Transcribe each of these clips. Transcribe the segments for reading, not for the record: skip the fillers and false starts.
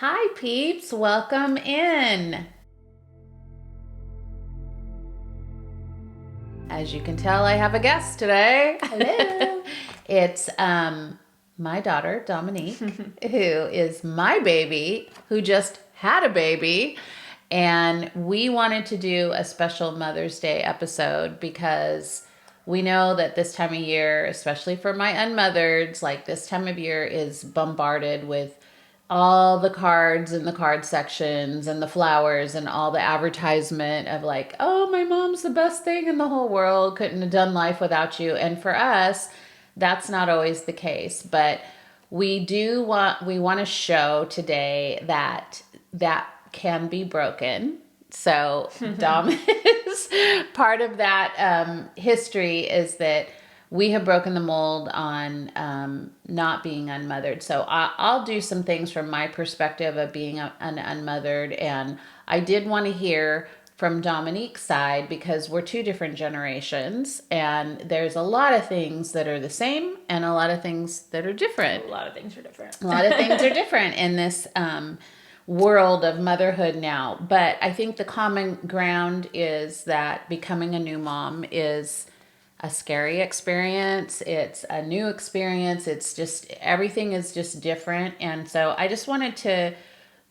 Hi, peeps. Welcome in. As you can tell, I have a guest today. Hello. It's my daughter, Dominique, who is my baby, who just had a baby. And we wanted to do a special Mother's Day episode because we know that this time of year, especially for my unmothered, like this time of year is bombarded with all the cards in the card sections and the flowers and all the advertisement of like, oh, my mom's the best thing in the whole world. Couldn't have done life without you. And for us, that's not always the case. But we want to show today that can be broken. So Dom is part of that history is that we have broken the mold on not being unmothered. So I'll do some things from my perspective of being an unmothered. And I did want to hear from Dominique's side because we're two different generations and there's a lot of things that are the same and a lot of things that are different. A lot of things are different. A lot of things are different in this world of motherhood now. But I think the common ground is that becoming a new mom is a scary experience. It's a new experience. It's just, everything is just different. And so I just wanted to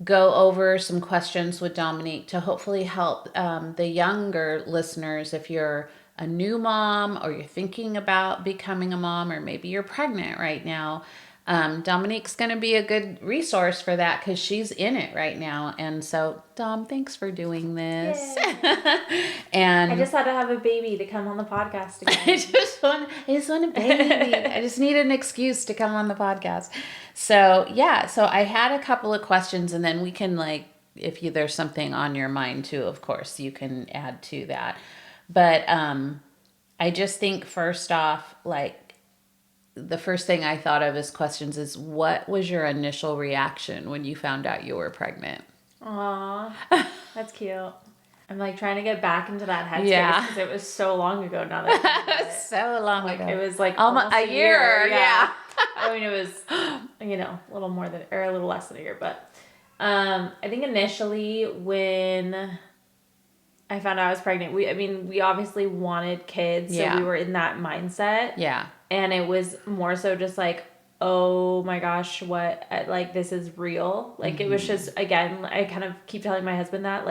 go over some questions with Dominique to hopefully help the younger listeners if you're a new mom or you're thinking about becoming a mom or maybe you're pregnant right now. Dominique's going to be a good resource for that because she's in it right now. And so, Dom, thanks for doing this. And I just had to have a baby to come on the podcast again. I just want a baby. I just need an excuse to come on the podcast. So I had a couple of questions, and then we can if there's something on your mind too, of course, you can add to that. But I just think first off, the first thing I thought of as questions is what was your initial reaction when you found out you were pregnant? Aw, that's cute. I'm trying to get back into that headspace because it was so long ago now that so long ago. It was almost a year. Yeah. I mean, it was, a little more than, or a little less than a year, but I think initially when I found out I was pregnant, we obviously wanted kids, so we were in that mindset. Yeah. And it was more so just oh my gosh, what, this is real. It was just, again, I kind of keep telling my husband that,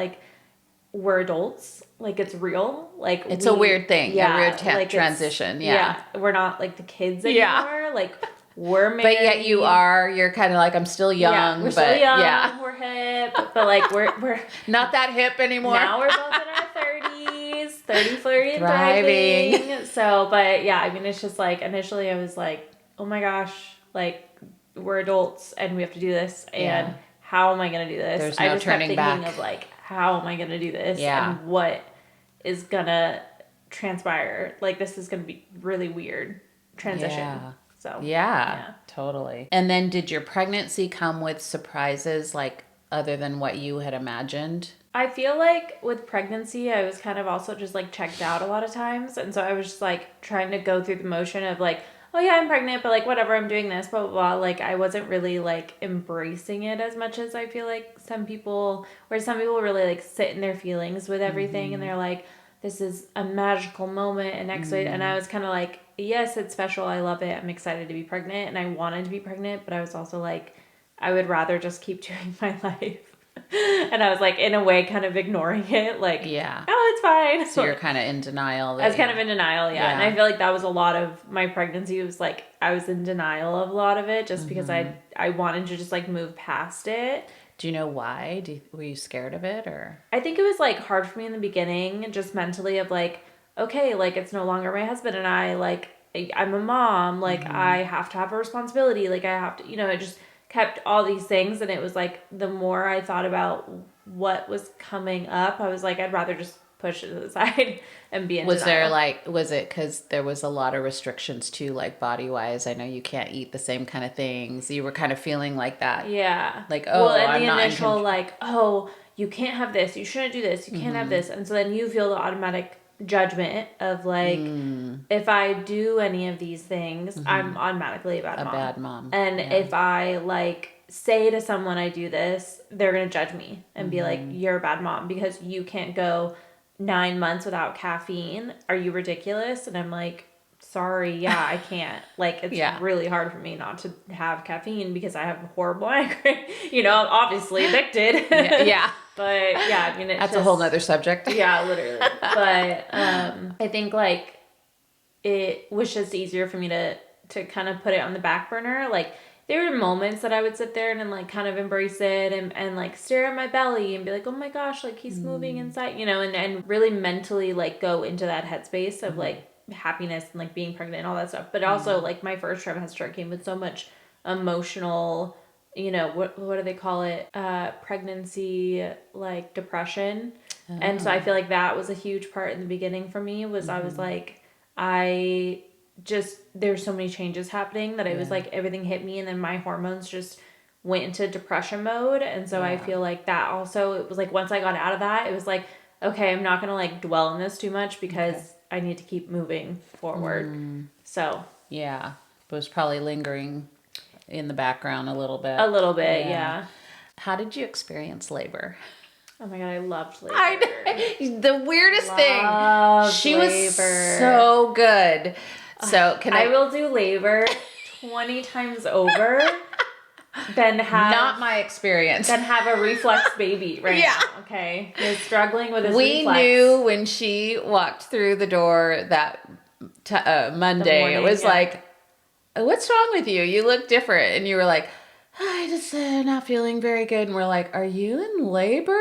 we're adults. It's real. It's a weird thing. Yeah. A weird transition. Yeah. We're not the kids anymore. Yeah. We're married. But yet you're kind of I'm still young. Yeah, we're still young. Yeah. We're hip. But we're not that hip anymore. Now we're both in our 30s, 30, flirty, and thriving. So, but yeah, it's just initially I was oh my gosh, we're adults and we have to do this. And how am I going to do this? There's no I just turning kept back. thinking of how am I going to do this? Yeah. And what is going to transpire? This is going to be really weird transition. Yeah. So yeah, totally. And then did your pregnancy come with surprises other than what you had imagined? I feel with pregnancy, I was kind of also just checked out a lot of times. And so I was just trying to go through the motion of oh yeah, I'm pregnant, but whatever, I'm doing this, blah, blah, blah. I wasn't really embracing it as much as I feel some people really sit in their feelings with everything. And they're this is a magical moment and X, Y. And I was kind of yes, it's special. I love it. I'm excited to be pregnant and I wanted to be pregnant, but I was also I would rather just keep doing my life. And I was in a way kind of ignoring it. Yeah. Oh, it's fine. So you're kind of in denial. I was kind of in denial. Yeah. And I feel that was a lot of my pregnancy. It was I was in denial of a lot of it just because I wanted to just move past it. Do you know why? Were you scared of it or? I think it was hard for me in the beginning, just mentally of okay, it's no longer my husband and I'm a mom. I have to have a responsibility. I have to, it just kept all these things. And it was the more I thought about what was coming up, I was I'd rather just push it to the side and be in denial. Was it because there was a lot of restrictions too, body wise? I know you can't eat the same kind of things. You were kind of feeling like that. Yeah. I'm the not initial oh, you can't have this. You shouldn't do this. You can't have this. And so then you feel the automatic judgment of if I do any of these things, I'm automatically a bad mom. A bad mom. And if I say to someone I do this, they're going to judge me and be like, you're a bad mom because you can't go 9 months without caffeine. Are you ridiculous? And I'm like, sorry, yeah, I can't. Like, it's really hard for me not to have caffeine because I have a horrible migraine. You know, I'm obviously addicted. Yeah. But yeah, I mean, that's a whole nother subject. Yeah, literally. But I think like it was just easier for me to kind of put it on the back burner. Like, there were moments that I would sit there and like kind of embrace it and like stare at my belly and be like, oh my gosh, like he's moving inside, you know, and really mentally like go into that headspace of like happiness and like being pregnant and all that stuff. But also like my first trimester came with so much emotional, you know, what do they call it? Pregnancy, like depression. And so I feel like that was a huge part in the beginning for me was I was like, there's so many changes happening that it was like everything hit me and then my hormones just went into depression mode. And so I feel like that also, it was like once I got out of that, it was like, okay, I'm not going to like dwell on this too much because I need to keep moving forward. So. Yeah. But it was probably lingering in the background a little bit. A little bit, yeah. How did you experience labor? Oh my God, I loved labor. The weirdest thing. She was so good. So I will do labor 20 times over than have not my experience. Than have a reflex baby now. Okay. You're struggling with his reflex. We knew when she walked through the door that Monday, morning, it was like, what's wrong with you? You look different. And you were like, I just not feeling very good. And we're like, are you in labor?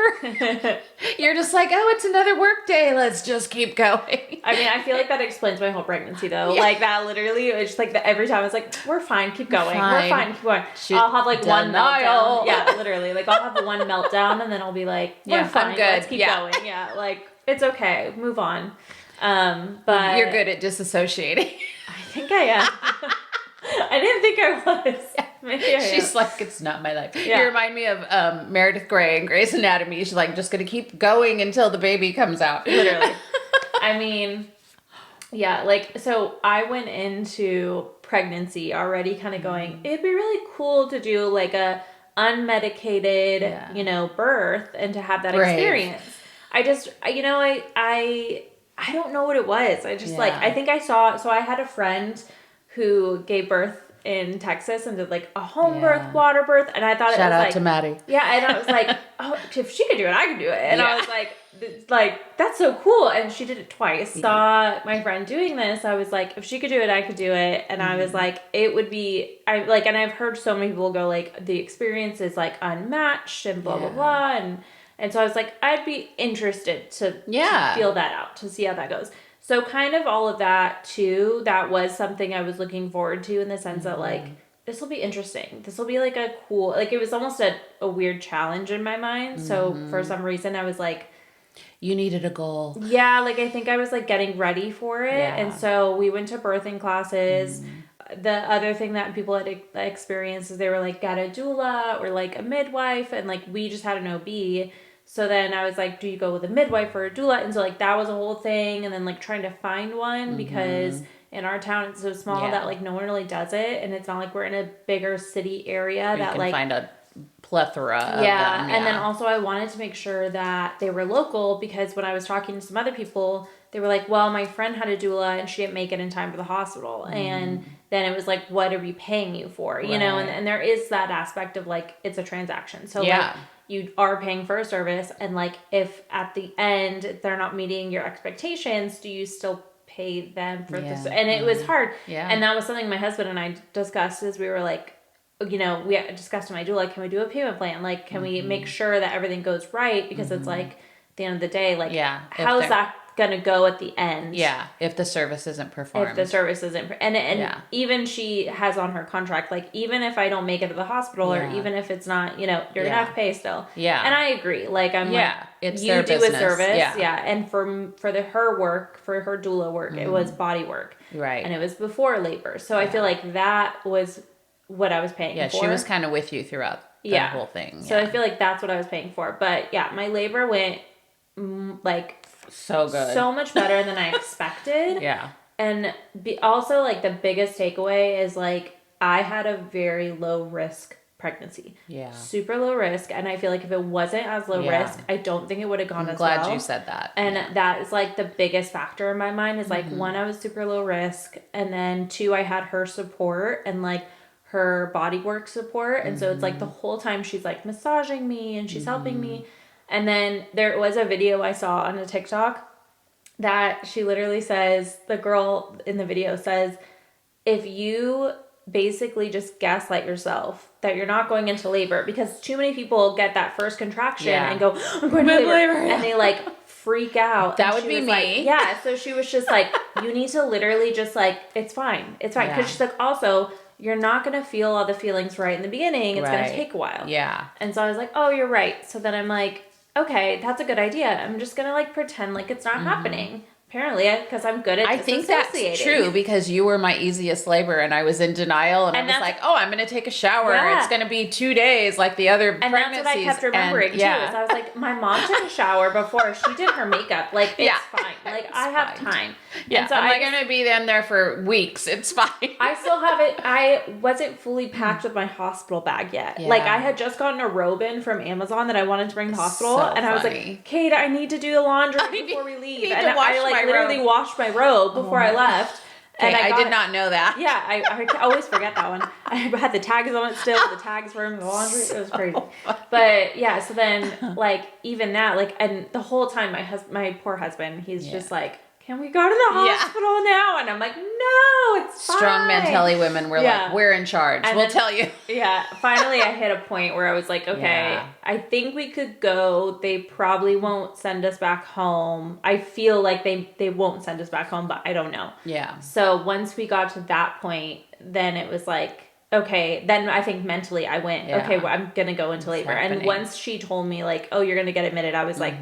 You're just like, oh, it's another work day. Let's just keep going. I mean, I feel like that explains my whole pregnancy though. Yeah. Like that literally, it's just like every time I was like, we're fine, keep going. We're fine, keep going. I'll have like one meltdown. Yeah, literally. Like I'll have one meltdown and then I'll be like, we're fine, let's keep going. Yeah, like it's okay, move on. But you're good at disassociating. I think I am. I didn't think I was. Maybe I She's like, it's not my life. Yeah. You remind me of Meredith Grey in Grey's Anatomy. She's like, just going to keep going until the baby comes out. Literally. I mean, yeah, like, so I went into pregnancy already kind of going, it'd be really cool to do like a unmedicated, you know, birth and to have that experience. I just, you know, I don't know what it was. I just like, I think so I had a friend who gave birth in Texas and did like a home birth, water birth, and I thought Shout it was out like to Maddie. Yeah, and I was like, oh, if she could do it, I could do it. And I was like that's so cool. And she did it twice. Saw my friend doing this. I was like, if she could do it, I could do it. And I was like, it would be and I've heard so many people go like the experience is like unmatched and blah blah blah and so I was like, I'd be interested to feel that out, to see how that goes. So kind of all of that too, that was something I was looking forward to in the sense that like, this will be interesting. This will be like a cool, like it was almost a weird challenge in my mind. So for some reason I was like. You needed a goal. Yeah, like I think I was like getting ready for it. Yeah. And so we went to birthing classes. The other thing that people had experienced is they were like, got a doula or like a midwife. And like we just had an OB. So then I was like, do you go with a midwife or a doula? And so like that was a whole thing. And then like trying to find one because in our town it's so small that like no one really does it. And it's not like we're in a bigger city area that you can like find a plethora of them. Yeah. And then also I wanted to make sure that they were local because when I was talking to some other people, they were like, well, my friend had a doula and she didn't make it in time for the hospital. And then it was like, what are we paying you for? You know, and there is that aspect of like, it's a transaction. So like, you are paying for a service, and like if at the end they're not meeting your expectations, do you still pay them for this? And it was hard. And that was something my husband and I discussed as we were like, you know, we discussed to my doula, like, can we do a payment plan? Like, can we make sure that everything goes right? Because it's like, at the end of the day, like, how's that going to go at the end? Yeah, if the service isn't performed. If the service isn't, and even she has on her contract, like, even if I don't make it to the hospital or even if it's not, you know, you're going to have to pay still. Yeah. And I agree. Like, I'm like, it's you their do business. a service. Yeah. And for her work, for her doula work, it was body work. Right. And it was before labor. So I feel like that was what I was paying for. Yeah, she was kind of with you throughout the whole thing. So I feel like that's what I was paying for. But yeah, my labor went like so good, so much better than I expected. And also like the biggest takeaway is like I had a very low risk pregnancy. Yeah. Super low risk. And I feel like if it wasn't as low risk, I don't think it would have gone as well. I'm glad you said that. And that is like the biggest factor in my mind is like, one, I was super low risk. And then two, I had her support and like her body work support. And so it's like the whole time she's like massaging me and she's helping me. And then there was a video I saw on a TikTok that she literally says, the girl in the video says, if you basically just gaslight yourself that you're not going into labor, because too many people get that first contraction and go, I'm going to labor. And they like freak out. That would be me. Like, so she was just like, you need to literally just like, it's fine. It's fine. Because she's like, also, you're not going to feel all the feelings right in the beginning. It's going to take a while. Yeah. And so I was like, oh, you're right. So then I'm like, okay, that's a good idea. I'm just going to like pretend like it's not happening. Apparently, because I'm good at I think that's true because you were my easiest labor and I was in denial and I was like, oh, I'm going to take a shower. Yeah. It's going to be 2 days like the other pregnancies. And that's what I kept remembering too. Is I was like, my mom took a shower before she did her makeup. Like, it's fine. Like, I have time. Yeah, and so I'm going to be in there for weeks. It's fine. I still have it. I wasn't fully packed with my hospital bag yet. Yeah. Like, I had just gotten a robe in from Amazon that I wanted to bring to the hospital. And I was like, Kate, I need to do the laundry before we leave. And I like literally washed my robe before I left. And I did not know that. Yeah, I always forget that one. I had the tags on it still. The tags were in the laundry. It was crazy. But yeah, so then like even that, like, and the whole time my poor husband, he's just like, can we go to the hospital now? And I'm like, no, it's fine. Strong Mantelli women were like, we're in charge. And we'll tell you. Yeah. Finally, I hit a point where I was like, okay, I think we could go. They probably won't send us back home. I feel like they won't send us back home, but I don't know. Yeah. So once we got to that point, then it was like, okay, then I think mentally I went, okay, well, I'm going to go into labor. And once she told me like, oh, you're going to get admitted, I was like,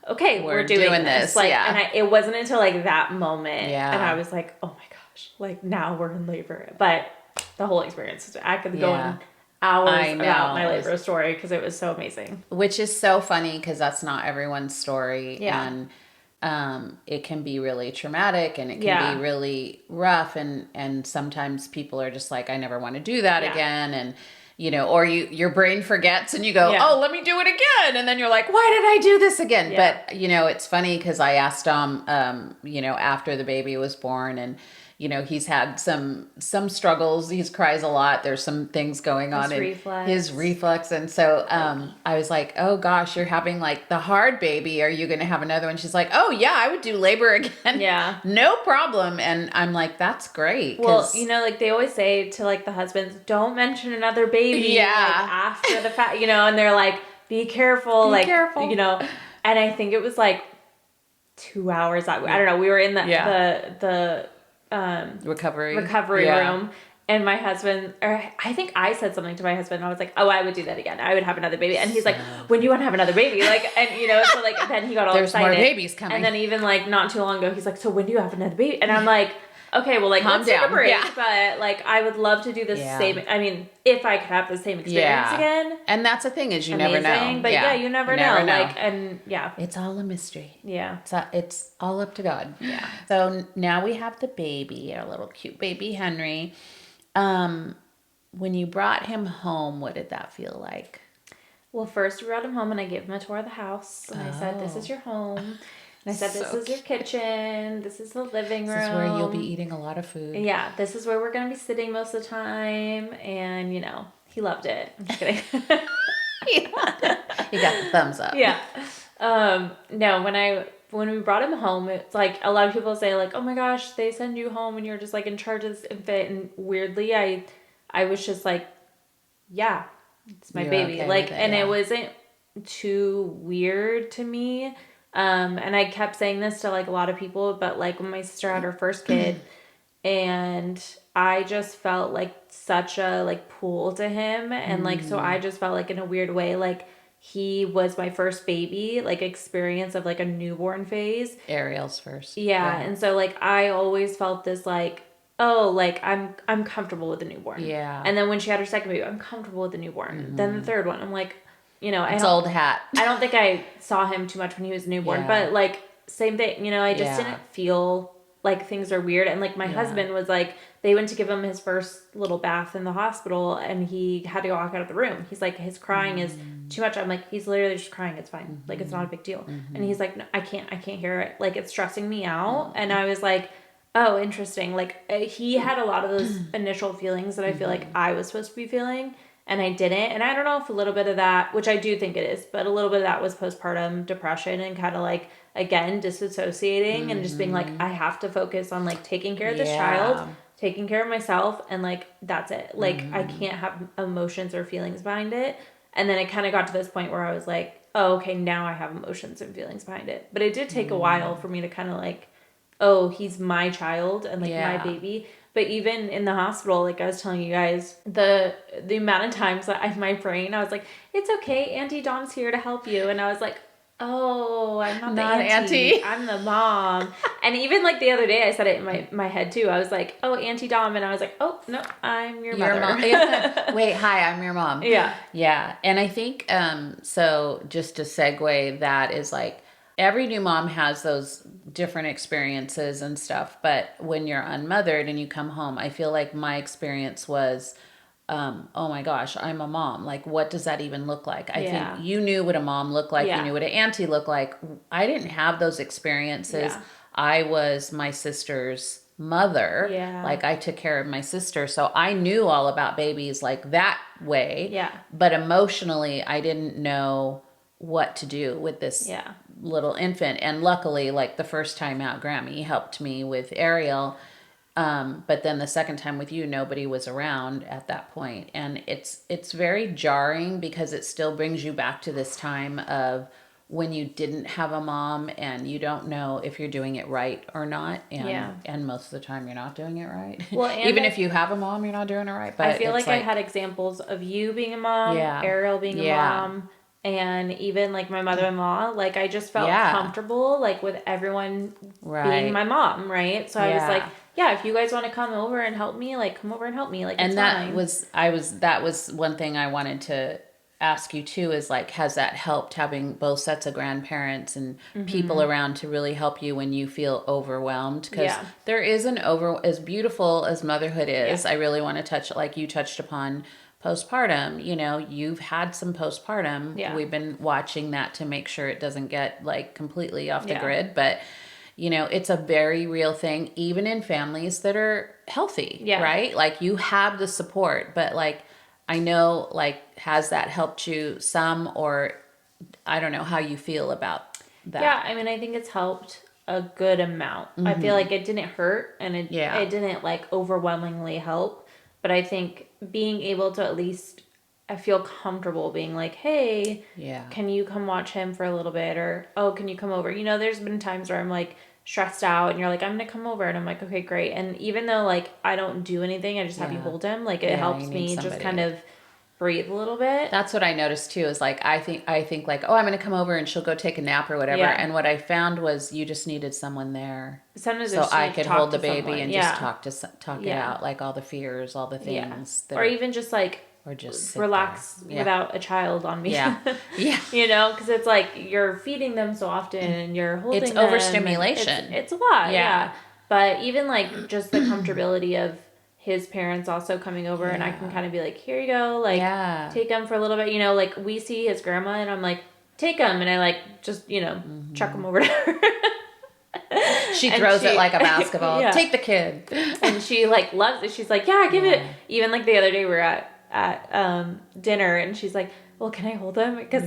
okay, we're doing this. Like, and it wasn't until like that moment. And I was like, oh my gosh, like now we're in labor. But the whole experience, I could go on hours about my labor story because it was so amazing. Which is so funny because that's not everyone's story. Yeah. And it can be really traumatic and it can be really rough and sometimes people are just like, I never want to do that again. And, you know, or your brain forgets and you go, oh, let me do it again. And then you're like, why did I do this again? Yeah. But, you know, it's funny because I asked Dom, you know, after the baby was born and, you know, he's had some struggles. He cries a lot. There's some things going on in his reflux. And so I was like, oh, gosh, you're having like the hard baby. Are you going to have another one? She's like, oh, yeah, I would do labor again. Yeah. No problem. And I'm like, that's great. Well, you know, like they always say to like the husbands, don't mention another baby like, after the fact, you know, and they're like, be careful. Be careful. You know, and I think it was like 2 hours. I don't know. We were in the recovery room and my husband, or I think I said something to my husband and I was like, oh, I would do that again. I would have another baby. And he's like, when do you want to have another baby? Like, and you know, so like, then he got all excited. There's more babies coming. And then even like not too long ago, he's like, so when do you have another baby? And I'm like, okay, well, like, let's take a break, but like, I would love to do the same. I mean, if I could have the same experience again. And that's the thing is you never know. But you never know. Like, and it's all a mystery. Yeah. It's all up to God. Yeah. So now we have the baby, our little cute baby Henry. When you brought him home, what did that feel like? Well, first we brought him home and I gave him a tour of the house and I said, this is your home. And I said, this is your kitchen. This is the living room. This is where you'll be eating a lot of food. Yeah, this is where we're going to be sitting most of the time. And, you know, he loved it. I'm just kidding. He got the thumbs up. Yeah. No, when we brought him home, it's like a lot of people say like, oh my gosh, they send you home and you're just like in charge of this infant. And weirdly, I was just like, yeah, it's my baby. Okay like, and it wasn't too weird to me. And I kept saying this to like a lot of people, but like when my sister had her first kid and I just felt like such a like pull to him. And like, so I just felt like in a weird way, like he was my first baby, like experience of like a newborn phase. Ariel's first. Yeah. And so like, I always felt this like, oh, like I'm comfortable with the newborn. Yeah. And then when she had her second baby, I'm comfortable with the newborn. Then the third one, I'm like, you know, it's old hat. I don't think I saw him too much when he was newborn, but like same thing, you know, I just didn't feel like things are weird. And like my husband was like, they went to give him his first little bath in the hospital and he had to walk out of the room. He's like, his crying is too much. I'm like, he's literally just crying. It's fine. Like, it's not a big deal. And he's like, no, I can't hear it. Like, it's stressing me out. And I was like, oh, interesting. Like, he had a lot of those initial feelings that I feel like I was supposed to be feeling. And I didn't. And I don't know if a little bit of that, which I do think it is, but a little bit of that was postpartum depression and kind of like, again, disassociating and just being like, I have to focus on like taking care of this child, taking care of myself. And like, that's it. Like, I can't have emotions or feelings behind it. And then it kind of got to this point where I was like, oh, okay, now I have emotions and feelings behind it. But it did take a while for me to kind of like, oh, he's my child and like my baby. But even in the hospital, like I was telling you guys, the amount of times that my brain, I was like, it's okay, Auntie Dom's here to help you. And I was like, oh, I'm not the auntie. I'm the mom. And even like the other day, I said it in my head too. I was like, oh, Auntie Dom. And I was like, oh, no, I'm your mother. Mom. Wait, hi, I'm your mom. Yeah. Yeah. And I think, so just to segue, that is like, every new mom has those different experiences and stuff. But when you're unmothered and you come home, I feel like my experience was, oh my gosh, I'm a mom. Like, what does that even look like? I think you knew what a mom looked like. You knew what an auntie looked like. I didn't have those experiences. I was my sister's mother. Like, I took care of my sister. So I knew all about babies like that way. But emotionally, I didn't know what to do with this little infant. And luckily, like the first time out, Grammy helped me with Ariel. But then the second time with you, nobody was around at that point. And it's very jarring because it still brings you back to this time of when you didn't have a mom and you don't know if you're doing it right or not. And most of the time you're not doing it right. Well, even if you have a mom, you're not doing it right. But I feel like I had examples of you being a mom, Ariel being a mom, and even like my mother-in-law, like I just felt comfortable like with everyone being my mom, right? So I was like, if you guys want to come over and help me, like come over and help me, like and it's fine. That was one thing I wanted to ask you too, is like, has that helped having both sets of grandparents and people around to really help you when you feel overwhelmed? Because there is as beautiful as motherhood is, I really want to touch, like you touched upon, postpartum. You know, you've had some postpartum. We've been watching that to make sure it doesn't get like completely off the grid, but you know, it's a very real thing, even in families that are healthy, right? Like you have the support, but like, I know, like, has that helped you some, or I don't know how you feel about that. Yeah, I mean, I think it's helped a good amount. I feel like it didn't hurt and it didn't like overwhelmingly help, but I think being able to at least, I feel comfortable being like, hey, can you come watch him for a little bit? Or, oh, can you come over? You know, there's been times where I'm like stressed out and you're like, I'm going to come over. And I'm like, okay, great. And even though like I don't do anything, I just have you hold him. Like it helps me just kind of breathe a little bit. That's what I noticed too, is like, I think like, oh, I'm going to come over and she'll go take a nap or whatever. And what I found was you just needed someone there. Sometimes so I could hold the baby someone. and just talk it out, like all the fears, all the things. Or even just like, or just relax without a child on me. You know, because it's like you're feeding them so often and you're holding them. It's overstimulation. It's a lot. But even like just the comfortability of his parents also coming over and I can kind of be like, here you go, like take him for a little bit. You know, like we see his grandma and I'm like, take him, and I like just, you know, chuck him over to her. She throws it like a basketball. Take the kid. And she like loves it. She's like, give it. Even like the other day we were at dinner and she's like, well, can I hold him? Because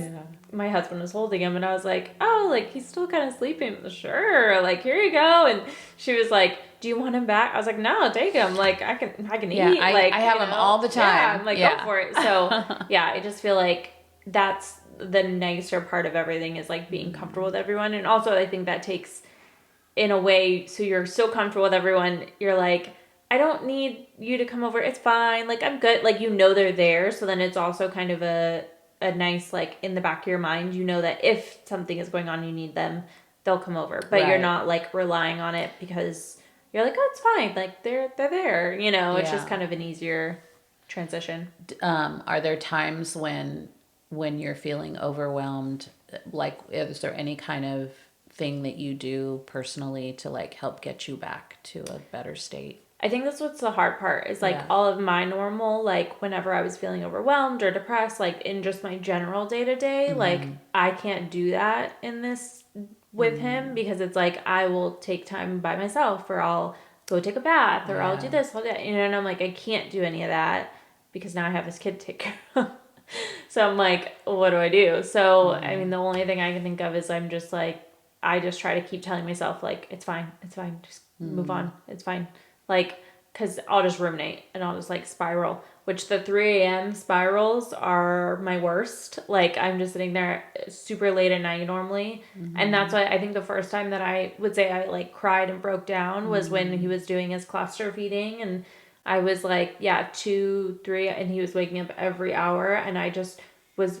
my husband was holding him and I was like, oh, like he's still kind of sleeping. Sure, like here you go. And she was like, do you want him back? I was like, no, take him. Like I can eat. Like I have him all the time. Yeah, I'm like, go for it. So I just feel like that's the nicer part of everything, is like being comfortable with everyone. And also I think that takes, in a way, so you're so comfortable with everyone, you're like, I don't need you to come over. It's fine. Like, I'm good. Like, you know they're there. So then it's also kind of a nice, like, in the back of your mind, you know that if something is going on, you need them, they'll come over. But you're not, like, relying on it because you're like, oh, it's fine. Like, they're there. You know, it's just kind of an easier transition. Are there times when you're feeling overwhelmed, like, is there any kind of thing that you do personally to like help get you back to a better state? I think that's what's the hard part is like Yeah. all of my normal, like whenever I was feeling overwhelmed or depressed, like in just my general day to day, like I can't do that in this with him because it's like I will take time by myself or I'll go take a bath or I'll do this, I'll do that, and I'm like, I can't do any of that because now I have this kid to take care of. So I'm like, what do I do? So, I mean, the only thing I can think of is I'm just like, I just try to keep telling myself, like, it's fine, just move on, it's fine. Like, because I'll just ruminate and I'll just like spiral, which the 3 a.m. spirals are my worst. Like, I'm just sitting there super late at night normally. And that's why I think the first time that I would say I like cried and broke down was when he was doing his cluster feeding. And I was like, 2, 3, and he was waking up every hour. And I just was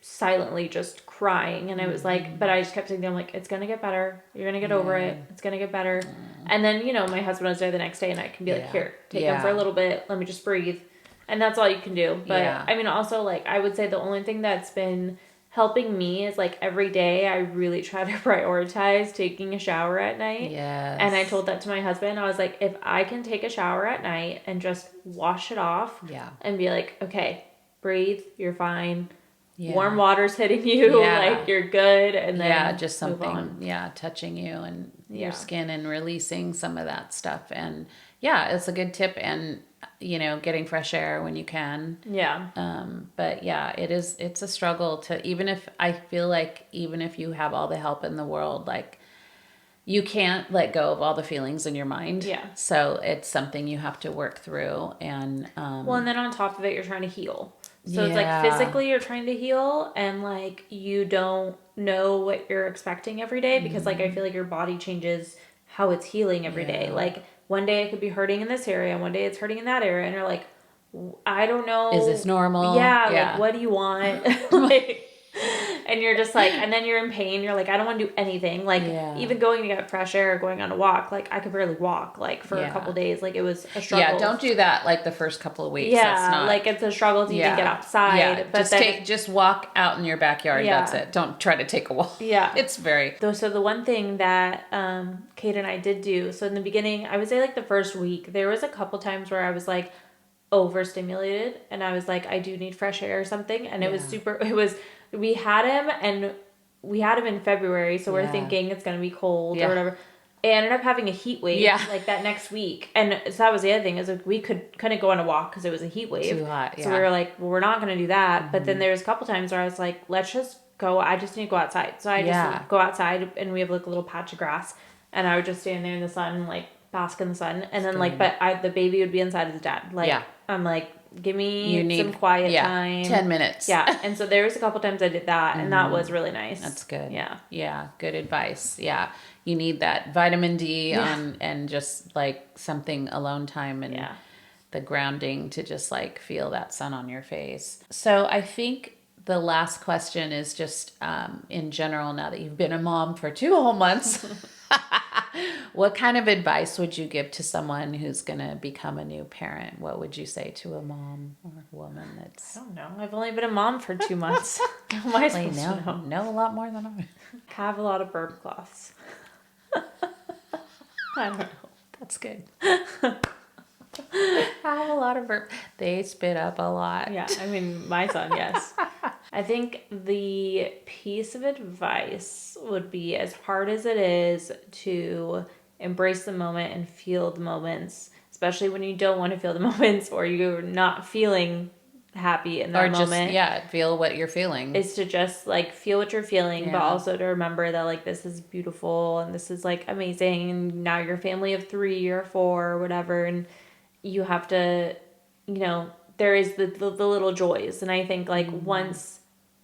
silently just crying, and I was like, but I just kept saying to him, like, it's gonna get better, you're gonna get over it, it's gonna get better. And then, you know, my husband was there the next day and I can be like, here, take him for a little bit, let me just breathe, and that's all you can do. But I mean, also, like, I would say the only thing that's been helping me is like every day I really try to prioritize taking a shower at night. And I told that to my husband. I was like, if I can take a shower at night and just wash it off and be like, okay, breathe, you're fine, warm water's hitting you, like you're good, and then just something touching you and your skin and releasing some of that stuff. And it's a good tip. And you know, getting fresh air when you can. But it's a struggle to, even if I feel like even if you have all the help in the world, like you can't let go of all the feelings in your mind. So it's something you have to work through. And well, and then on top of it, you're trying to heal. So it's like physically you're trying to heal, and like you don't know what you're expecting every day because like I feel like your body changes how it's healing every day. Like one day it could be hurting in this area, and one day it's hurting in that area, and you're like, I don't know. Is this normal? Like, what do you want? Like, and you're just like, and then you're in pain. You're like, I don't want to do anything. Like, even going to get fresh air or going on a walk, like, I could barely walk, like, for a couple days. Like, it was a struggle. Yeah, don't do that, like, the first couple of weeks. That's not, like, it's a struggle to even get outside. Yeah, but just walk out in your backyard. That's it. Don't try to take a walk. It's very... So the one thing that Kate and I did do, so in the beginning, I would say, like, the first week, there was a couple times where I was, like, overstimulated, and I was like, I do need fresh air or something, and we had him in February, so we're thinking it's gonna be cold or whatever. I ended up having a heat wave like that next week, and so that was the other thing, is like we couldn't go on a walk because it was a heat wave. Too hot. So we were like, well, we're not gonna do that. But then there was a couple times where I was like, let's just go. I just need to go outside. So I just would go outside, and we have like a little patch of grass, and I would just stand there in the sun, like bask in the sun, and then like, but the baby would be inside with his dad. Like I'm like, give me some quiet time. 10 minutes. And so there was a couple times I did that, and that was really nice. That's good. Good advice. You need that vitamin D and just like something alone time and the grounding to just like feel that sun on your face. So I think the last question is just in general, now that you've been a mom for 2 whole months, what kind of advice would you give to someone who's going to become a new parent? What would you say to a mom or a woman that's... I don't know. I've only been a mom for 2 months. How am I supposed to know a lot more than I have a lot of burp cloths. I don't know. That's good. Have a lot of burp. They spit up a lot. Yeah, I mean, my son, yes. I think the piece of advice would be, as hard as it is to embrace the moment and feel the moments, especially when you don't want to feel the moments or you're not feeling happy in that moment. Just, feel what you're feeling. Is to just like feel what you're feeling, but also to remember that like this is beautiful and this is like amazing, and now you're a family of 3 or 4 or whatever, and you have to, you know, there is the little joys. And I think like once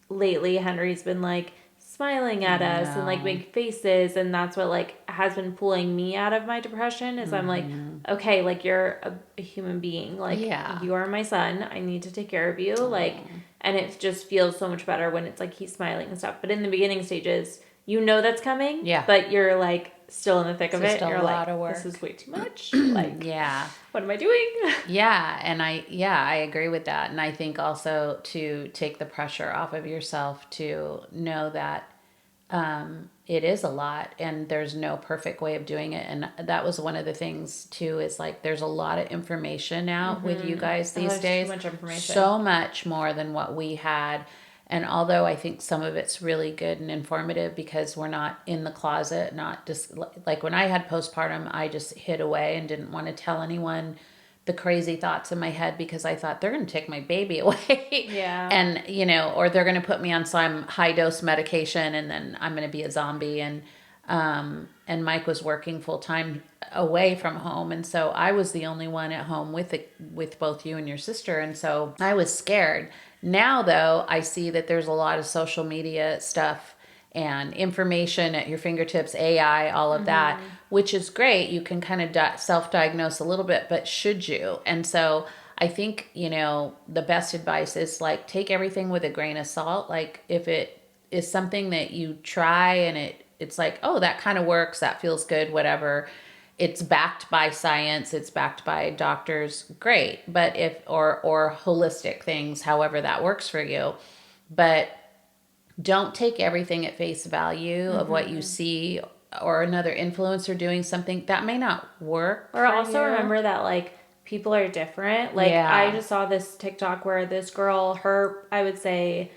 lately Henry's been like smiling at us and like making faces, and that's what like has been pulling me out of my depression, is I'm like, okay, like you're a human being, like you are my son, I need to take care of you. Like, and it just feels so much better when it's like he's smiling and stuff. But in the beginning stages, you know that's coming, but you're like still in the thick of it. You're a like, lot of work. This is way too much. Like, what am I doing? And I agree with that. And I think also to take the pressure off of yourself, to know that it is a lot, and there's no perfect way of doing it. And that was one of the things too, is like there's a lot of information out with you guys these there's days. too much information. So much more than what we had. And although I think some of it's really good and informative because we're not in the closet, not just like when I had postpartum, I just hid away and didn't want to tell anyone the crazy thoughts in my head because I thought they're going to take my baby away. Yeah. And, you know, or they're going to put me on some high dose medication and then I'm going to be a zombie. And Mike was working full time away from home. And so I was the only one at home with both you and your sister. And so I was scared. Now, though, I see that there's a lot of social media stuff and information at your fingertips, AI, all of that, which is great. You can kind of self-diagnose a little bit, but should you? And so I think, you know, the best advice is like take everything with a grain of salt. Like if it is something that you try and it's like, oh, that kind of works, that feels good, whatever. It's backed by science, it's backed by doctors, great. But if or holistic things, however that works for you. But don't take everything at face value of what you see or another influencer doing something that may not work. Or also remember that like people are different. Like I just saw this TikTok where this girl, her, I would say,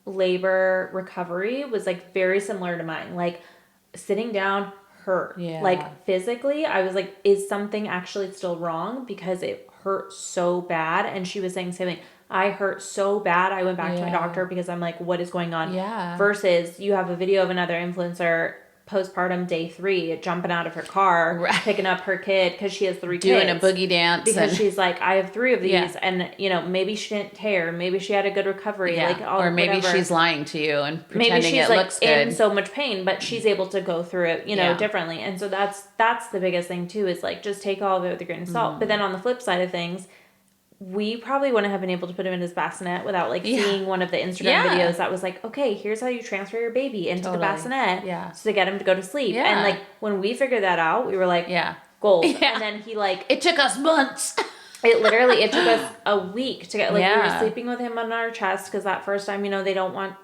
labor recovery was like very similar to mine. Like sitting down hurt. Like physically, I was like, is something actually still wrong? Because it hurt so bad. And she was saying the same thing. I hurt so bad. I went back to my doctor because I'm like, what is going on? Versus you have a video of another influencer postpartum day 3 jumping out of her car, picking up her kid because she has 3 kids. Doing a boogie dance. Because she's like, I have 3 of these. And, you know, maybe she didn't tear. Maybe she had a good recovery. Like, or maybe she's lying to you and pretending maybe she's it like looks good. In so much pain, but she's able to go through it, you know, differently. And so that's the biggest thing too, is like, just take all of it with a grain of salt. But then on the flip side of things, we probably wouldn't have been able to put him in his bassinet without like seeing one of the Instagram videos that was like, okay, here's how you transfer your baby into the bassinet so to get him to go to sleep. And like when we figured that out, we were like, gold. And then he like, it took us months. it took us a week to get like we were sleeping with him on our chest because that first time, you know,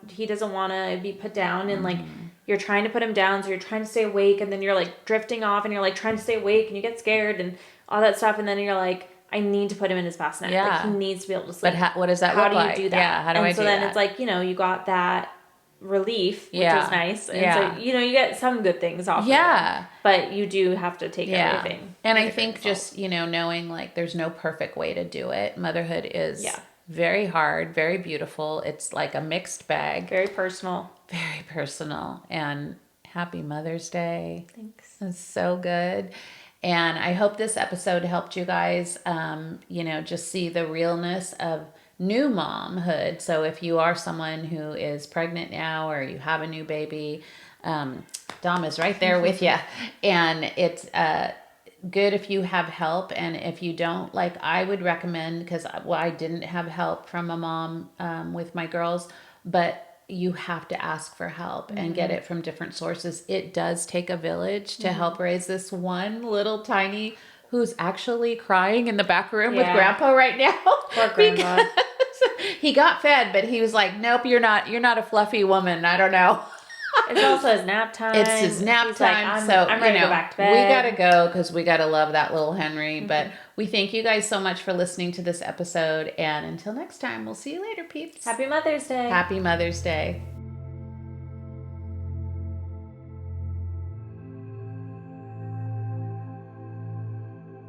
he doesn't want to be put down and like you're trying to put him down, so you're trying to stay awake and then you're like drifting off and you're like trying to stay awake and you get scared and all that stuff and then you're like, I need to put him in his bassinet. Like, he needs to be able to sleep. But what does that look like? How do you do that? Yeah, how do I do that? And so then it's like, you know, you got that relief, which is nice. And so, you know, you get some good things off of it. But you do have to take everything. And I think just, you know, knowing like there's no perfect way to do it. Motherhood is very hard, very beautiful. It's like a mixed bag. Very personal. Very personal. And happy Mother's Day. Thanks. It's so good. And I hope this episode helped you guys, you know, just see the realness of new momhood. So if you are someone who is pregnant now or you have a new baby, Dom is right there with you. And it's good if you have help. And if you don't, like I would recommend, because I didn't have help from a mom with my girls, but you have to ask for help and get it from different sources. It does take a village to help raise this one little tiny who's actually crying in the back room with Grandpa right now. Poor Grandpa. He got fed, but he was like, nope, you're not a fluffy woman. I don't know. It's also his nap time. It's his nap time. Like, I'm ready to go back to bed. We got to go because we got to love that little Henry. But we thank you guys so much for listening to this episode. And until next time, we'll see you later, peeps. Happy Mother's Day. Happy Mother's Day.